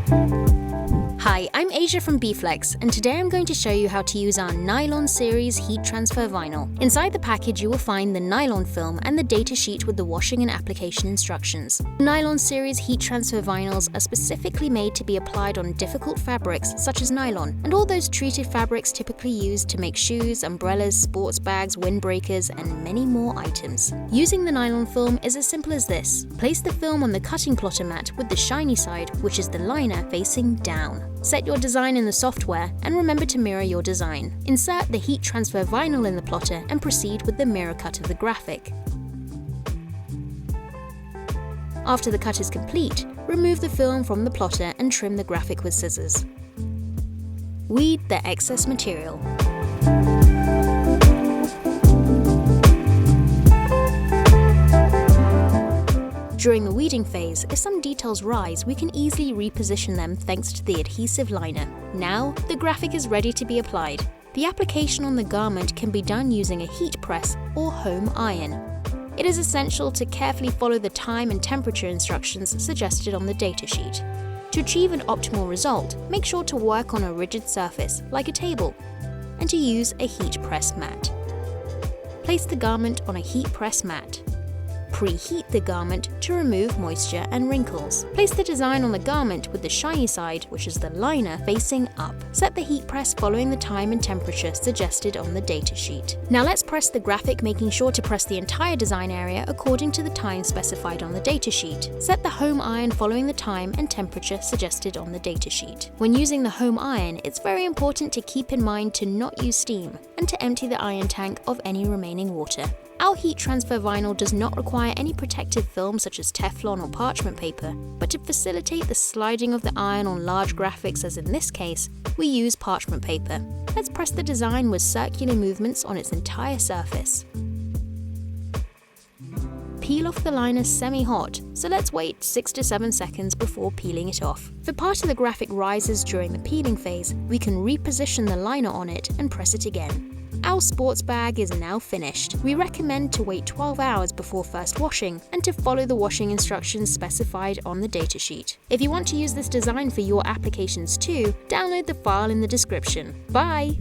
Hi, I'm Asia from Bflex, and today I'm going to show you how to use our Nylon series heat transfer vinyl. Inside the package you will find the nylon film and the data sheet with the washing and application instructions. Nylon series heat transfer vinyls are specifically made to be applied on difficult fabrics such as nylon, and all those treated fabrics typically used to make shoes, umbrellas, sports bags, windbreakers, and many more items. Using the nylon film is as simple as this. Place the film on the cutting plotter mat with the shiny side, which is the liner, facing down. Set your design in the software and remember to mirror your design. Insert the heat transfer vinyl in the plotter and proceed with the mirror cut of the graphic. After the cut is complete, remove the film from the plotter and trim the graphic with scissors. Weed the excess material. During the weeding phase, if some details rise, we can easily reposition them thanks to the adhesive liner. Now, the graphic is ready to be applied. The application on the garment can be done using a heat press or home iron. It is essential to carefully follow the time and temperature instructions suggested on the datasheet. To achieve an optimal result, make sure to work on a rigid surface, like a table, and to use a heat press mat. Place the garment on a heat press mat. Preheat the garment to remove moisture and wrinkles. Place the design on the garment with the shiny side, which is the liner, facing up. Set the heat press following the time and temperature suggested on the datasheet. Now let's press the graphic, making sure to press the entire design area according to the time specified on the datasheet. Set the home iron following the time and temperature suggested on the datasheet. When using the home iron, it's very important to keep in mind to not use steam and to empty the iron tank of any remaining water. Our heat transfer vinyl does not require any protective film such as Teflon or parchment paper, but to facilitate the sliding of the iron on large graphics, as in this case, we use parchment paper. Let's press the design with circular movements on its entire surface. Peel off the liner semi-hot, so let's wait 6 to 7 seconds before peeling it off. If a part of the graphic rises during the peeling phase, we can reposition the liner on it and press it again. Our sports bag is now finished. We recommend to wait 12 hours before first washing and to follow the washing instructions specified on the datasheet. If you want to use this design for your applications too, download the file in the description. Bye!